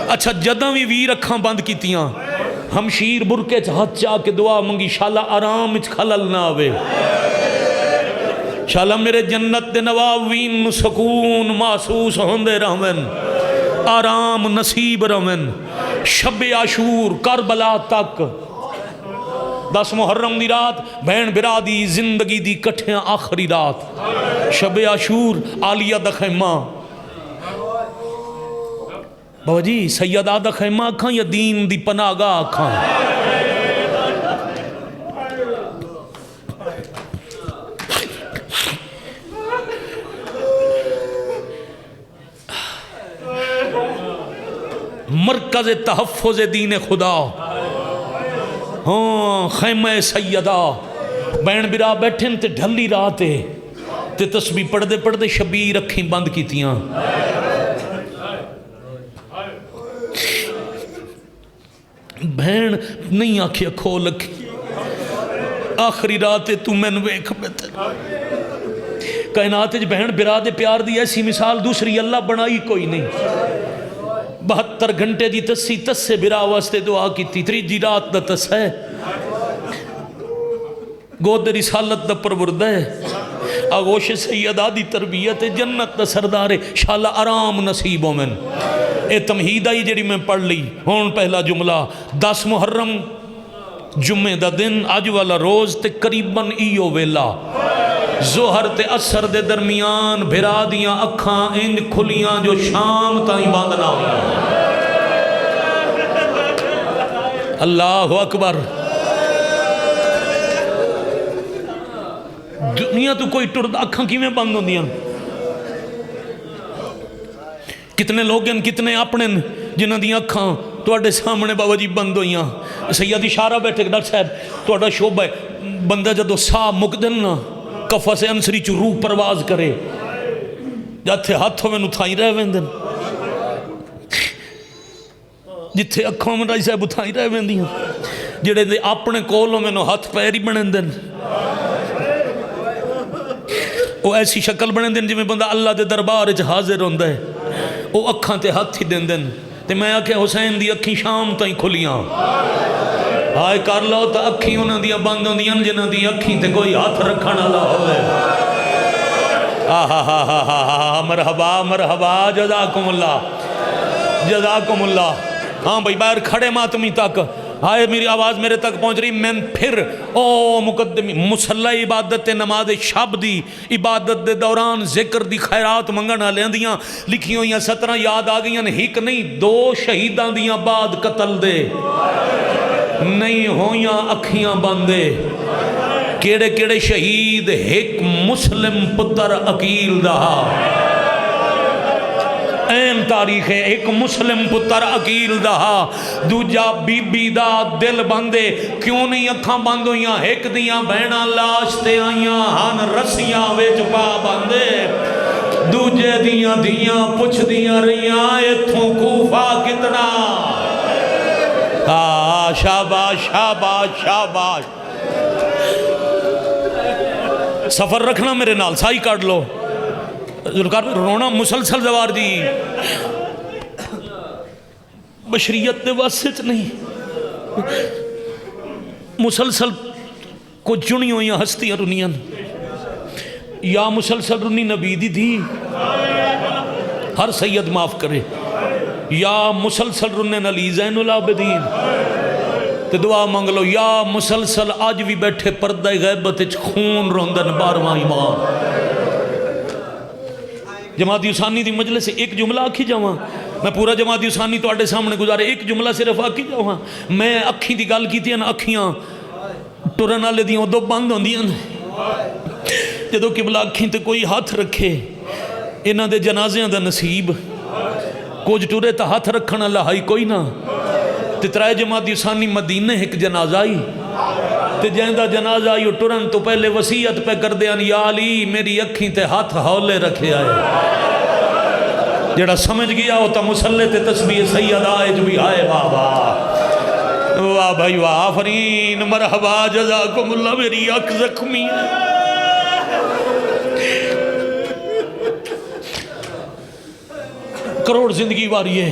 اچھا جدہ بھی ویر اکھاں بند کیتیاں. ہمشیر برکے ہاتھ چاہ کے دعا منگی شالہ آرام اچھ خلل نہ آوے. شالہ میرے جنت دے نواوین سکون محسوس ہوندے رہمن، آرام نصیب رہمن. شب عاشور کربلا تک 10 محرم دی رات بہن برا دی زندگی دی کٹھیاں آخری رات. شب عاشور عالیہ دا خیمہ. بابا جی سیدہ دا خیمہ کھاں یا دین دی پناہگاہ کھاں؟ مرکز تحفظ دین خدا. ہاں خیمہ سیدہ بین برا بیٹھن تے ڈھلی راتے تے تسبیح پڑھ دے شبیر رکھیں بند کیتیاں. بہن نہیں آکھیا کھول رکھی. آخری راتے تو میں ویکھ بہتر کائنات وچ بہن برا دے پیار دی ایسی مثال دوسری اللہ بنائی کوئی نہیں. 72 گھنٹے دی تسے برا واسطے دعا کی تھی. 3 رات دا تس ہے گود رسالت دا پروردہ ہے. آغوش سیدہ دی تربیت جنت دا سردار شالہ آرام نصیبوں میں. اے تمہید آئی جڑی میں پڑھ لی. ہون پہلا جملہ 10 محرم جمعہ دا دن آج والا روز تے قریباً ایو ویلا ظہر تے اثر دے درمیان بھرا دیاں اکھاں انج کھلیاں جو شام تائیں بند نہ ہویا. اللہ اکبر. دنیا تو کوئی ٹرد اکھاں کیویں بند ہوندیاں. کتنے لوگ ہیں کتنے اپنے جنہ دیاں اکھاں توڑے سامنے بابا جی بند ہویاں. سید اشارہ بیٹھے کہ ڈاکٹر صاحب توڑا شعبہ ہے بندہ جدو سا مقدن نا کفا سے انسری چو روح پرواز کرے جتھے ہاتھ ہوئے نو تھائی رہ ویندن جتھے اکھوں میں رائی صاحب تھائی رہ ویندیاں جڑے دے اپنے کولوں میں نو ہاتھ پیری بنندن وہ ایسی شکل بنندن جی میں بندہ اللہ دے دربار وچ حاضر ہوندہ ہے وہ اکھاں تے ہاتھ ہی دندن تے میں آکھیا حسین دی اکھی شام تائیں کھلیاں ہائے کر لو تا اکھی انہاں دیا بند ہوندیاں جنہاں دی اکھی تے کوئی ہاتھ رکھن والا ہوئے مرحبا مرحبا جزاکم اللہ ہاں بھائی باہر کھڑے ماتمی تک ہائے میری آواز میرے تک پہنچ رہی میں پھر او مقدمی مصلی عبادت نماز شب دی عبادت دے دوران ذکر دی خیرات منگنا لیندیاں لکھی ہوئیاں 17 یاد آگئیاں ایک نہیں 2 شہیدان دیاں بعد قتل دے نہیں ہویاں اکھیاں بندے کیڑے کیڑے شہید ایک مسلم پتر عقیل دہا این تاریخ ہے ایک مسلم پتر عقیل دہا دوجا بی بی دا دل بندے کیوں نہیں اکھاں بند ہویاں ایک دیاں بہنا لاشتے آئیاں ہن رسیاں ویچ پا بندے دوجے دیاں پچھ دیاں رہیاں ایتھوں کوفہ کتنا شاباش شاباش شاباش سفر رکھنا میرے نال سائی کاٹ لو رونا مسلسل زوار دی بشریت دے واسط نہیں مسلسل کو چنی ہوئیاں ہستیاں رنیاں یا مسلسل رنی نبی دی ہر سید معاف کرے یا مسلسل رنن علی زین العابدین تے دعا منگ لو یا مسلسل آج بھی بیٹھے پردہ غیبت خون روندن 12واں امام جماعت یوسانی دی مجلس سے ایک جملہ آکھی جاواں میں پورا جماعت یوسانی تو آٹے سامنے گزارے ایک جملہ صرف آکھی جاواں میں اکھی دی گال کی تھی نا اکھیاں ٹورن والے دیاں دو بند ہوندیاں جدو قبلہ اکھیں تے کوئی ہاتھ رکھے انہاں دے جنازیاں دا نصیب کچھ ٹورے تا ہاتھ رکھنا لہائی کوئی نہ تے ترائے جماعت یوسانی مدینہ ایک جنازہ آئی تے جہندہ جنازہ آئی ٹورن تو پہلے وصیت پہ کر دیاں یا علی میری اکھیں تے ہاتھ ہولے رکھے آئے جڑا سمجھ گیا ہوتا مسلح تے تسبیح سید آئے جو بھی آئے واہ بھائی واہ آفرین مرحبا جزاکم اللہ میری اکھ زخمی ہے کروڑ زندگی واری ہے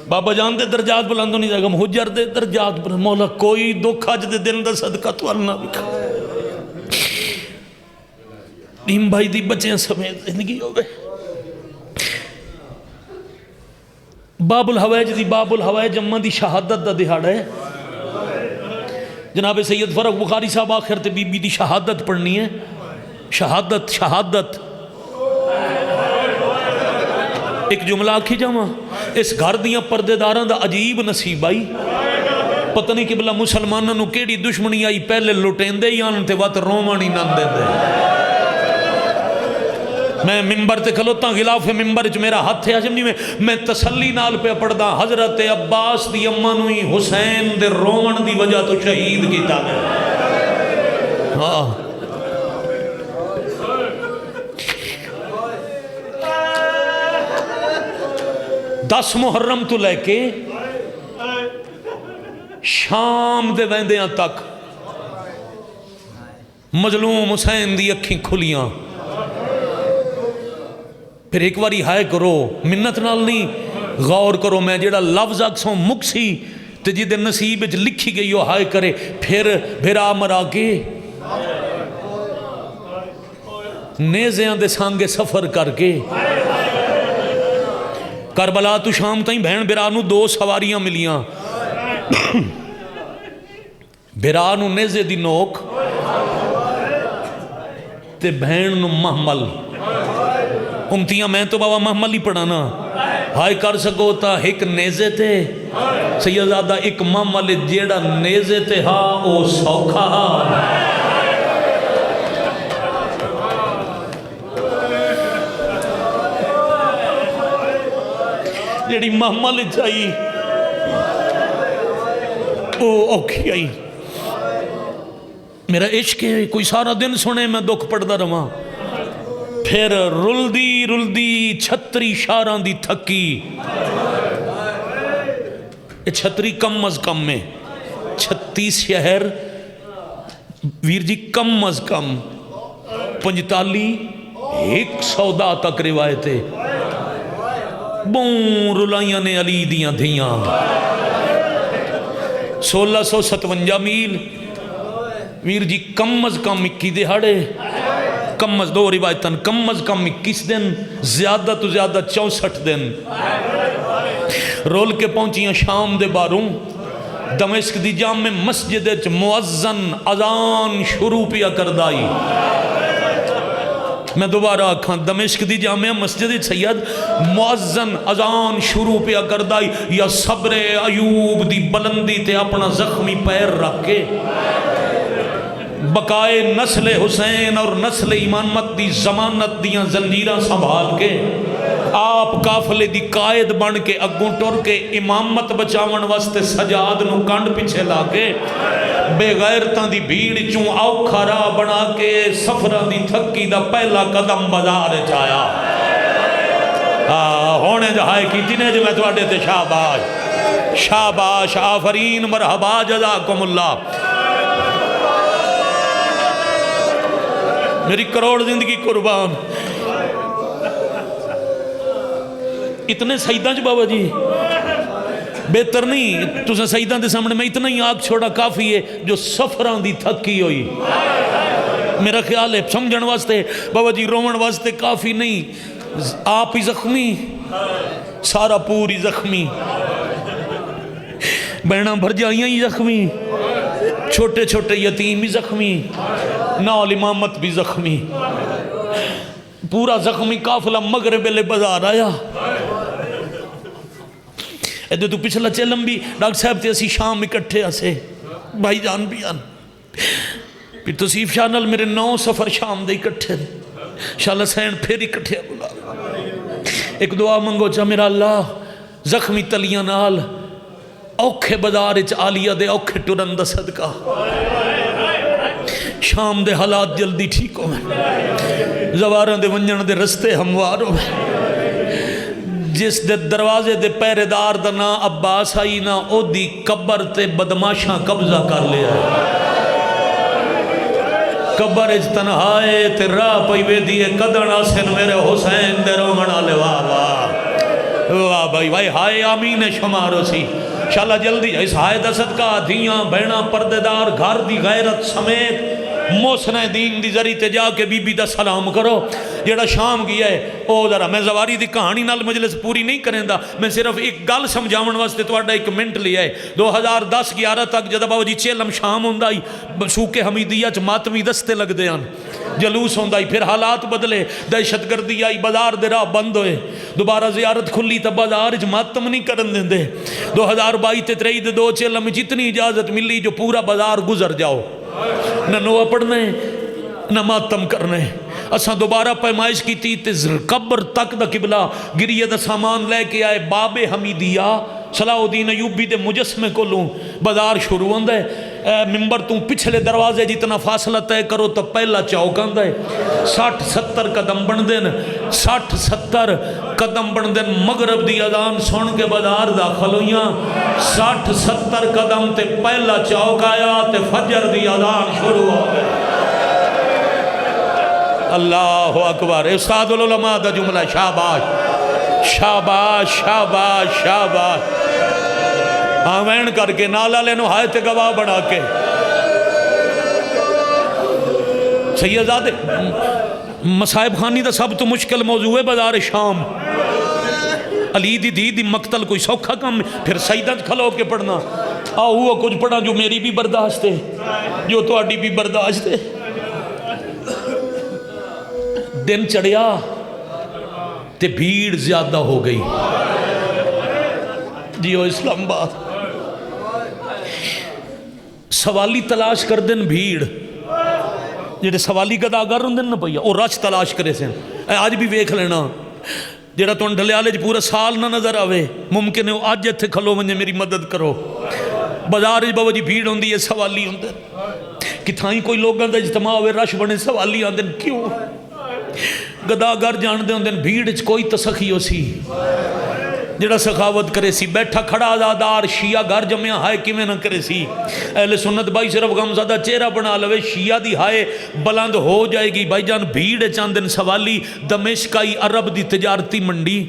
بابا جان دے درجات بلندوں نہیں جائے گا محجر دے درجات بلند مولا کوئی دکھ آج دے دن دا صدقہ تو اللہ بکھا نیم بھائی دی بچیں سمیت زندگی ہو گئے باب الحویج دی باب الحویج اممہ دی شہادت دا دہاڑ ہے جناب سید فرق بخاری صاحب آخر تے بی بی دی شہادت پڑھنی ہے شہادت ایک جملہ آکھی جاواں اس گھر دیاں پردے داراں دا عجیب نصیب آئی پتہ نہیں کہ بلا مسلمانوں نو کیڑی دشمنی آئی پہلے لٹین دے یا انتے وقت رومانی نن دے دے میں ممبر تے کھلوتا غلاف ممبر چ میرا ہاتھ ہے عجم نہیں میں تسلی نال پہ پڑھدا حضرت عباس دی اماں نو ہی حسین دے رومن دی وجہ تو شہید کیتا ہے ہاں 10 محرم تو لے کے شام دے ویندیاں تک مظلوم حسین دی اکھیں کھلیاں پھر ایک باری ہائے کرو منت نال نہیں غور کرو میں جیڑا لفظ اکسوں مکسی تے جی دے نصیب وچ لکھی گئی ہو ہائے کرے پھر آ مرا کے نیزیاں دے سانگے سفر کر کے کربلا تو شام تائیں بہن برانو 2 سواریاں ملیاں برانو نیزے دی نوک تے بہن نو محمل امتیاں میں تو بابا محمل ہی پڑھانا ہائے کر سکو تا ایک نیزے تے سیدزادہ ایک محمل جیڑا نیزے تے ہاں او سوکھا ہاں جیڑی محمل چاہی او اوکھی آئی میرا عشق ہے کوئی سارا دن سنے میں دکھ پڑھ دا رہا پھر رلدی رلدی چھتری شاران دی تھکی. یہ چھتری کم از کم میں 36 شہر ویر جی کم از کم 45-100 تک روایتیں بوں رلائیاں نے علی دیاں دھیاں. 1657 میل ویر جی کم از کم 21 دہاڑے کم از 2 روایتاں کم از کم 21 دن زیادہ تو زیادہ 64 دن رول کے پہنچیاں شام دے باروں. دمشق دی جامع مسجد وچ مؤذن اذان شروع پیا کردائی. میں دوبارہ آکھاں دمشق دی جامع مسجد سید مؤذن اذان شروع پیا کردائی. یا صبر ایوب دی بلندی تے اپنا زخمی پیر رکھ کے بقائے نسل حسین اور نسل امامت دی ضمانت دیاں زنجیراں سنبھال کے آپ قافلے دی قائد بن کے اگوں ٹر کے امامت بچاون واسطے سجاد نو کنڈ پیچھے لا کے بے غیرتاں دی بھیڑ چوں اوکھا راہ بنا کے سفراں دی تھکی دا پہلا قدم بازار چایا. ہونے جہائے کی تینے جو میں تو آڈے تے شاباش شاباش آفرین مرحبا جزاکم اللہ. میری کروڑ زندگی قربان. اتنے سیداں جو بابا جی بہتر نہیں تو سیداں دے سامنے میں اتنا ہی آگ چھوڑا کافی ہے جو سفران دی تھکی ہوئی. میرا خیال ہے سمجھن واسطے بابا جی رومن واسطے کافی نہیں. آپ ہی زخمی سارا پوری زخمی بہناں بھر جائیاں ہی زخمی چھوٹے چھوٹے یتیم ہی زخمی نال امامت بھی زخمی پورا زخمی قافلہ مغرب لے بازار آیا. ایدے تو پچھلا چلم بھی ڈاکٹر صاحب تے اسی شام اکٹھے اسے بھائی جان بھی آن پھر تصیف شانل میرے 9 سفر شام دے اکٹھے شاءاللہ سین پھر اکٹھے بلا. ایک دعا منگو چا میرا اللہ زخمی تلیاں نال اوکھے بازار عالیہ دے اوکھے ٹرن دا صدقہ شام دے حالات جلدی ٹھیک ہو میں زواران دے ونجن دے رستے ہموار ہو میں. جس دے دروازے دے پہرے دار دا نا عباس آئی نا او دی قبر تے بدماشاں قبضہ کر لیا ہے. قبر اجتنہائے تے راہ پہیوے دیئے قدرنا سن میرے حسین دے رومنہ لے واہ واہ واہ بھائی بھائی ہائے آمین شمارو سی. شاءاللہ جلدی اس ہائے دا صدقہ دھیاں بہناں پردیدار گھر دی غیرت سمیت موسن دین دی ذریعے تے جا کے بی بی دا سلام کرو. جیڑا شام گیا ہے او ذرا میں زواری دی کہانی نال مجلس پوری نہیں کریں دا میں صرف ایک گل سمجھاون واسطے تو اڈا 1 منٹ لیا ہے. 2010-11 تک جدہ بابا جی چیلم شام ہوندائی سوک حمیدیہ چ ماتمی دستے لگ دے آن جلوس ہوندائی پھر حالات بدلے دہشت گردی آئی بازار دے راہ بند ہوئے دوبارہ زیارت کھلی تب بازار چ ماتم نہیں کرن دیں دے 2022-23 دے 2 چیلم جتنی اجازت ملی جو پورا بازار گزر جاؤ نہ نوہ پڑھنے نہ ماتم کرنے. اساں دوبارہ پیمائش کی تھی تے قبر تک دا قبلہ گریہ دا سامان لے کے آئے باب حمیدیہ صلاح الدین ایوبی دے مجسمے کو لوں بازار شروع ہوندہ ہے. ممبر تم پچھلے دروازے جتنا فاصلہ طے کرو تو پہلا چوک آندہ ہے 60-70 قدم بن دین 60-70 قدم بن دین مغرب دی اذان سن کے بازار داخل ہویاں 60-70 قدم تے پہلا چوک آیا تے فجر دی اذان شروع ہو گئے. اللہ اکبر. استاد العلماء دا جملہ شاباش شاباش شاباش شاباش آمین کر کے نالا لینو ہائے تے گواہ بنا کے سیدزادے مصائب خانی دا سب تو مشکل موضوع ہے بازار شام. علی دی دی دی مقتل کوئی سوکھا کم پھر سیدت کھلو کے پڑھنا وہ کچھ پڑھا جو میری بھی برداشت ہے جو تو آڈی بھی برداشت ہے. دن چڑھیا تے بھیڑ زیادہ ہو گئی جیو اسلام آباد سوالی تلاش کر دن بھیڑ جیڑے سوالی گداگر ہوں دن نا پہیا اور رچ تلاش کرے سے آج بھی ویکھ لینا جیڑا تو ڈھلیالے پورا سال نہ نظر آوے ممکن ہے آج جتھے کھلو منجھے میری مدد کرو. بازار بابا جی بھیڑ ہوندی ہے سوالی ہوندے کتھائیں کوئی لوگاں دا اجتماع ہوئے رش بنے سوالی آندن کیوں گداگر جانتے ہوندے بھیڑ کوئی تو سخی ہو سی جڑا سخاوت کرے سی، بیٹھا کھڑا آزادار شیعہ گھر جمعہ ہائے کیویں نہ کرے سی۔ اہل سنت بھائی صرف غمزدہ چہرہ بنا لوے، شیعہ دی ہائے بلند ہو جائے گی۔ بھائی جان بھیڑ چاندن سوالی دمشقائی عرب دی تجارتی منڈی،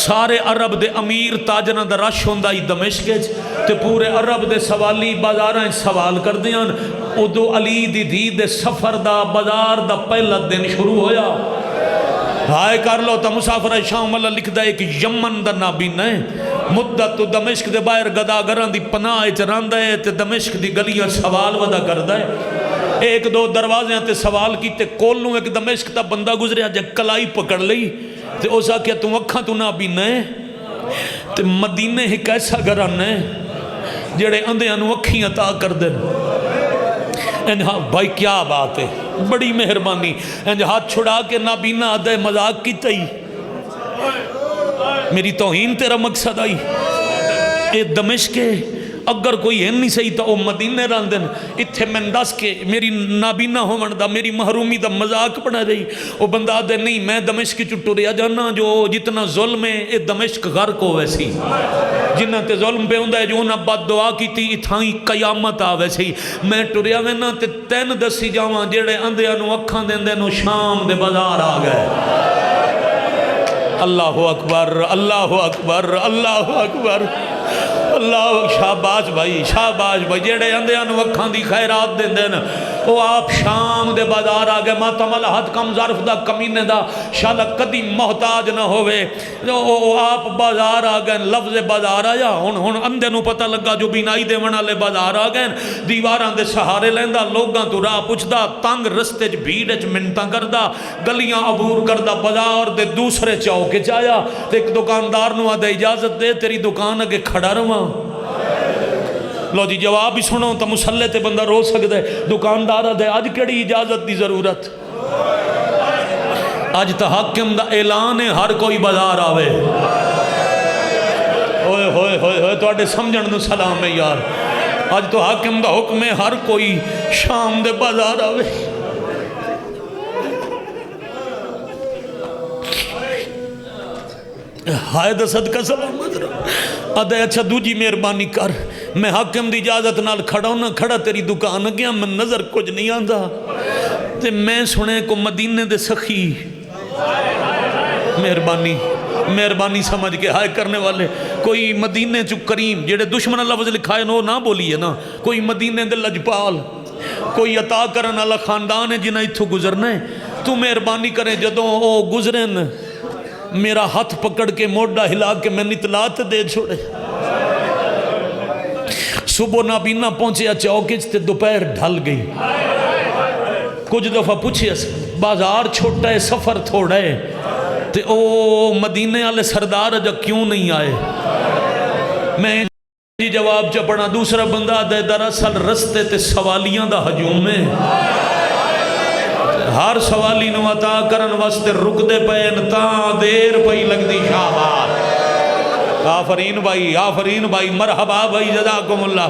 سارے عرب دے امیر تاجراں دا رش ہوندا ہی دمشق وچ، تے پورے عرب دے سوالی بازاراں سوال کردیاں۔ ادو علی دی دھی دے سفر دا بازار دا پہلا دن شروع ہویا۔ ہائے کر لو تا مسافر شام اللہ لکھ دا ہے کہ یمن دا نابین ہے مدت تو دمشق دے باہر گداگران دی پناہ چراندہ ہے تے دمشق دی گلیاں سوال ودا کردہ ہے۔ ایک دو دروازے تے سوال کی تے کولوں ایک دمشق تا بندہ گزریا جا کلائی پکڑ لئی تے او سا کیا تم اکھاں تو نابین ہے تے مدینہ ایک ایسا گران ہے جڑے اندھے انو اکھیں عطا کر دیں۔ ہاں بھائی کیا بات ہے، بڑی مہربانی۔ ہاتھ چھڑا کے نابینا آدھے مذاق کی تئی میری توہین تیرا مقصد آئی۔ اے دمشق اگر کوئی ہے نہیں صحیح تو مدینے راندن اتھے میں دس کے میری نابینا ہو مندا میری محرومی دا مذاق بنا رہی۔ وہ بندہ آدھے نہیں میں دمشق کی چٹو ریا جانا جو جتنا ظلم ہے اے دمشق غرق ہو ویسی، جنہ تے ظلم پہ ہوندہ ہے جو انہاں بات دعا کی تھی اتھائیں قیامت آ ویسی۔ میں ٹریا وینا تے تین دسی جاواں جیڑے اندے انو اکھاں دیں دے نو شام دے بازار آ گئے۔ اللہ اکبر اللہ اکبر اللہ اکبر اللہ شاباش بھائی جیڑے اندے انو اکھاں دی خیرات دیں دیں وہ آپ شام دے بازار آگے ماتم الہد کم ظرف دا کمینے دا شالا کدی محتاج نہ ہوئے وہ آپ بازار آگئے لفظ بازار آیا ہن اندے نو پتہ لگا جو بینائی دے ونا لے بازار آگئے دیواران دے سہارے لیندہ لوگاں تو راہ پوچھدا تنگ رستے چ بھیڑ منتاں کردہ گلیاں عبور کردہ بازار دے دوسرے چوکے چایا تے ایک دکاندار نو آدھے اجازت دے تیری دکان اگے کھڑا رہاں۔ لو جی جواب ہی سنو تو مسلح تے بندہ رو سکتا ہے۔ دکاندار دے آج کیڑی اجازت دی ضرورت، آج تا حاکم دا اعلان ہے ہر کوئی بازار آوے۔ ہوئے ہوئے ہوئے ہوئے تو آٹے سمجھن نو سلام ہے یار، آج تو حاکم دا حکم ہے ہر کوئی شام دے بازار آوے۔ ہائے دا صدقہ سلامت رہا آدھے اچھا دوجی مہربانی کر میں حاکم دی اجازت نال کھڑا ہوں نہ کھڑا تیری دکان گیا میں نظر کچھ نہیں آندھا تے میں سنے کو مدینے دے سخی مہربانی سمجھ کے ہائے کرنے والے کوئی مدینے چو کریم جیڑے دشمن لفظ لکھائے نو نہ بولیے نا، کوئی مدینے دے لجپال کوئی عطا کرن اللہ خاندان ہے جنہ اتھو گزرنا ہے تو مہربانی کریں جدوں او گزرن میرا ہاتھ پکڑ کے موڑا ہلا کے میں اطلاعات دے چھوڑے۔ صبح نابینا پہنچے چوکچ تے دوپہر ڈھل گئی۔ کچھ دفعہ پوچھے بازار چھوٹا ہے سفر تھوڑا ہے تے او مدینے والے سردار اجا کیوں نہیں آئے؟ میں جی جواب چپڑا دوسرا بندہ دے دراصل رستے تے سوالیاں دا ہجوم ہے، ہر سوالی نو عطا کرن واسطے رک دے پین تاں دیر پئی لگ دی شاباش آفرین بھائی مرحبا بھائی جزاکم اللہ۔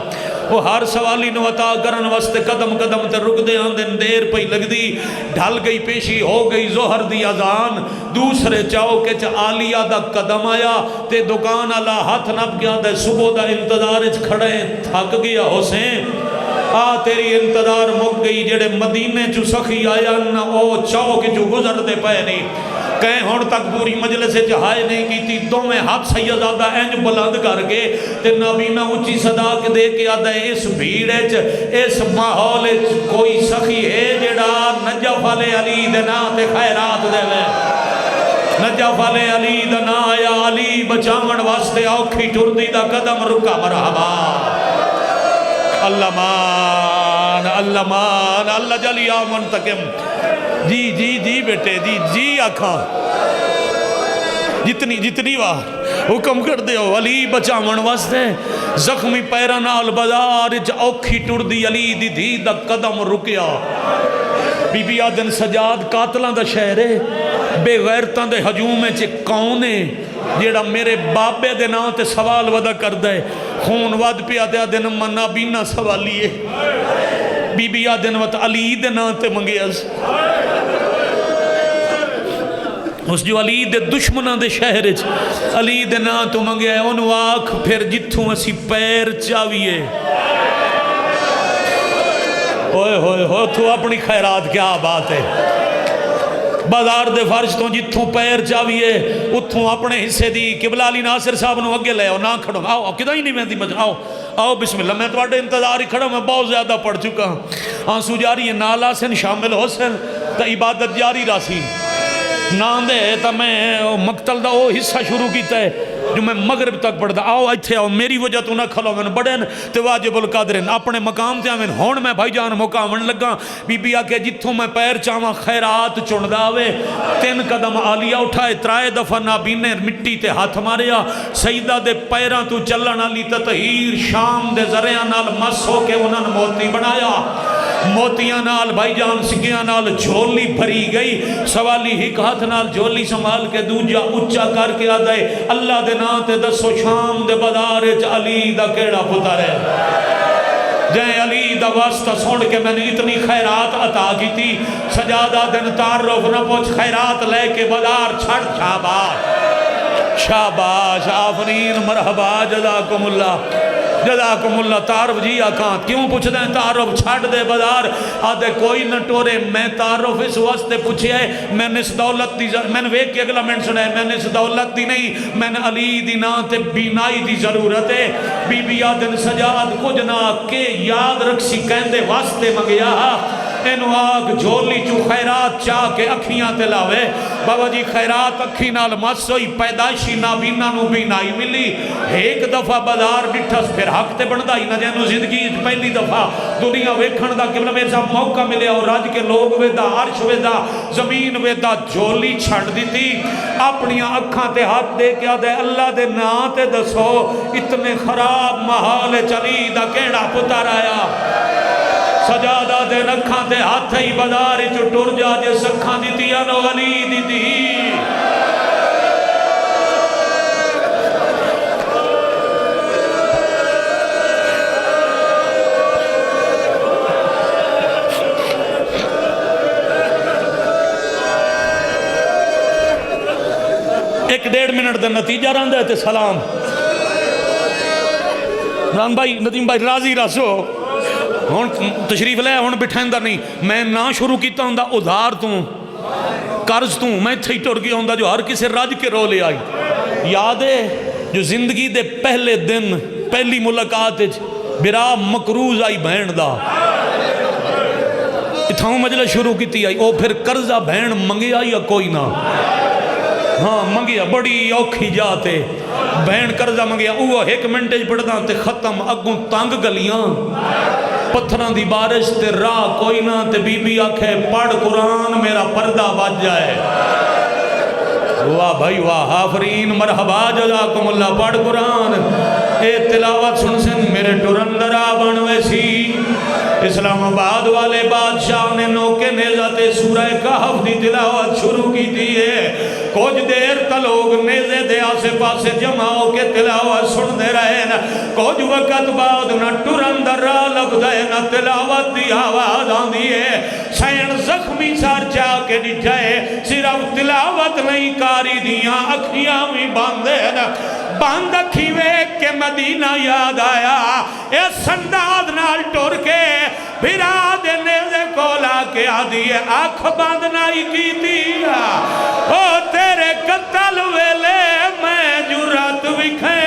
وہ ہر سوالی نو عطا کرن واسطے قدم قدم تے رک دے آندن دیر پئی لگ دی ڈھل گئی پیشی ہو گئی ظہر دی اذان دوسرے چوکے چ عالیہ دا قدم آیا تے دکان والا ہاتھ نپ گیا دے صبح دا انتظار وچ کھڑے تھک گیا حسین تیری انتظار مک گئی جڑے مدینے چو سخی آیا نہ او چوک جو گزر دے پے نہیں کہیں ہون تک پوری مجلس جہائے نہیں کی تھی تو میں ہاتھ سیدادہ اینج بلند کر کے تے نابینا اچھی صدا کے دے کے آدھا اس بھیڑ اس ماحول کوئی سخی ہے جڑا نجف علیہ علی دینا تے خیرات دے لے نجف علیہ علی دینا یا علی بچامن واسطے اوکھی ٹردی دا قدم رکا مرحبا اللہ مان اللہ جلی آمن تکم جی بیٹے جی آکھاں جتنی بار حکم کر دے ہو علی بچامن واسطے زخمی پیرانال بازار اوکھی ٹردی علی دی دھی دا قدم رکیا بی بی آدن سجاد قاتلان دا شہر ہے بے غیرتان دے حجوم چے کونے جیڑا میرے بابے دے نا تے سوال ودا کر دے خون ود پیا دے آدن منا بینا سوالیے بی بی آدن وط علی دے نا تے منگیز اس جو علی دے دشمنہ دے شہر علی دے نا تو منگیا ہے انہوں آکھ پھر جتھوں اسی پیر چاویے ہوئے ہوئے ہو تو اپنی خیرات کیا بات ہے بازار دے فرش تو جتھوں پیر چاویے اتھوں اپنے حصے دی قبلہ علی ناصر صاحب نو اگے لے آؤ نہ کھڑو آؤ کدھا ہی نہیں میں دی مجھے آؤ بسم اللہ میں توڑے انتظار ہی کھڑا میں بہت زیادہ پڑھ چکا ہوں آنسو جاری ہے نالا سن شامل حسن تا عبادت جاری راسی نان دے تا میں مقتل دا وہ حصہ شروع کیتا ہے جو میں مغرب تک پڑھتا آؤ ایتھے آؤ میری وجہ تو نہ کھلو میں بڑے تے واجب القادرین اپنے مقام تے آمین ہون میں بھائی جان مقامن لگا بی بی آکے جتھوں میں پیر چاہاں خیرات چنداوے 3 قدم آلیا اٹھائے 3 دفعہ نابینے مٹی تے ہاتھ ماریا سیدہ دے پیران تو چلن علی تطہیر شام دے ذریعہ نال مس ہو کے انہاں موتی بنایا موتیاں نال بھائی جان سکیاں نال جھولی بھری گئی سوالی ہک ہاتھ نال جھولی سنبھال کے دوجا اچھا کر کے آدھائے اللہ دے نا تے دسو شام دے بدارچ علی دا کیڑا پتر ہے جائیں علی دا واسطہ سن کے میں نے اتنی خیرات عطا کی تھی سجادہ دن تعرف نہ پوچھ خیرات لے کے بدار چھڑ شاباش شاباش آفرین مرحبا جزاکم اللہ تعارف جی آکانت کیوں پوچھ دیں تعارف چھڑ دے بدار آدھے کوئی نہ ٹورے میں تعارف اس واسطے پوچھے ہے میں نے اس دولت دی میں نے ویک کے اگلا منٹ سنا ہے میں نے اس دولت دی نہیں میں نے علی دی نا تے بینائی دی ضرورت ہے بی بی آدن سجاد کچھ نہ کے یاد رکھسی کہندے واسطے منگیا اینو آگ جھولی چو خیرات چاہ کے اکھیاں تلاوے بابا جی خیرات اکھی نال مسوئی پیدائشی نابینا نو بینائی ملی ایک دفعہ بازار ڈٹھس پھر حق تے بندائی نہ جینو زندگی پہلی دفعہ دنیا ویکھن دا قبلہ میرے صاحب موقع ملے اور راج کے لوگ ویدہ عرش ویدہ زمین ویدہ جھولی چھڑ دی تھی اپنی اکھاں تے ہاتھ دے کے آدھے اللہ دے نا تے دسو اتنے خراب محال چلی دا کیڑا پتر آیا سجادہ دے نکھاں دے ہاتھ ہی بداری چو ٹور جا جے سکھاں دی تیا نو علی دی دی ایک 1.5 منٹ دا نتیجہ رہندا ہے تے سلام ران بھائی ندیم بھائی راضی رسو ہون تشریف لے ہون بٹھائندہ نہیں میں نہ شروع کیتا ہوں دا ادھار توں قرض توں میں تھی ٹور گیا ہوں دا جو ہر کسی راج کے رو لے آئی یاد ہے جو زندگی دے پہلے دن پہلی ملاقات برا مکروز آئی بہن دا اتھاؤں مجلس شروع کیتی آئی او پھر قرضہ بہن منگیا یا کوئی نہ ہاں منگیا بڑی اوکھی جاتے بہن قرضہ منگیا اوہ 1 منٹج پڑھدا تے ختم اگوں تانگ گلیاں پتھران دی بارش تے راہ کوئی نہ تے بی بی آکھے پڑھ قرآن میرا پردہ بچ جائے واہ بھائی واہ آفرین مرحبا جزاکم اللہ پڑھ قرآن اے تلاوت سن سن میرے ٹرندرہ بنوے سی اسلام آباد والے بادشاہ نے نوکے نیزہ سورہ کہف دی تلاوت شروع کی تھی ہے کچھ دیر تا لوگ نیزے دے آسے پاسے جمع ہو کے تلاوت سن دے رہے نا کچھ وقت بعد نہ ٹرندر را لگ دے نہ تلاوت دی آواز آن دیئے سین زخمی سار چاہ کے ڈٹھائے صرف تلاوت نہیں کاری دیاں اکھیاں بھی باندھے نا باندھ کھیوے کے مدینہ یاد آیا اے سنداد نال ٹور کے بھرا دے نیزے کولا کے آدھیے آنکھ باندھنا ہی کی دیا او تیرے قتل ویلے میں جرات وکھے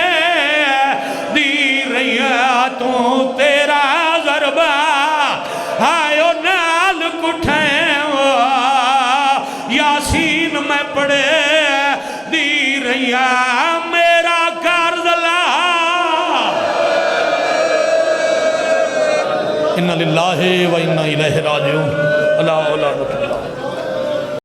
دی رہی ہے تو تیرا ضربہ آئیو نال کٹھیں یاسین میں پڑے دی رہی ہے میرا کارزلہ اِنَّا لِلَّهِ وَإِنَّا إِلَيْهِ رَاجِعُونَ اللہ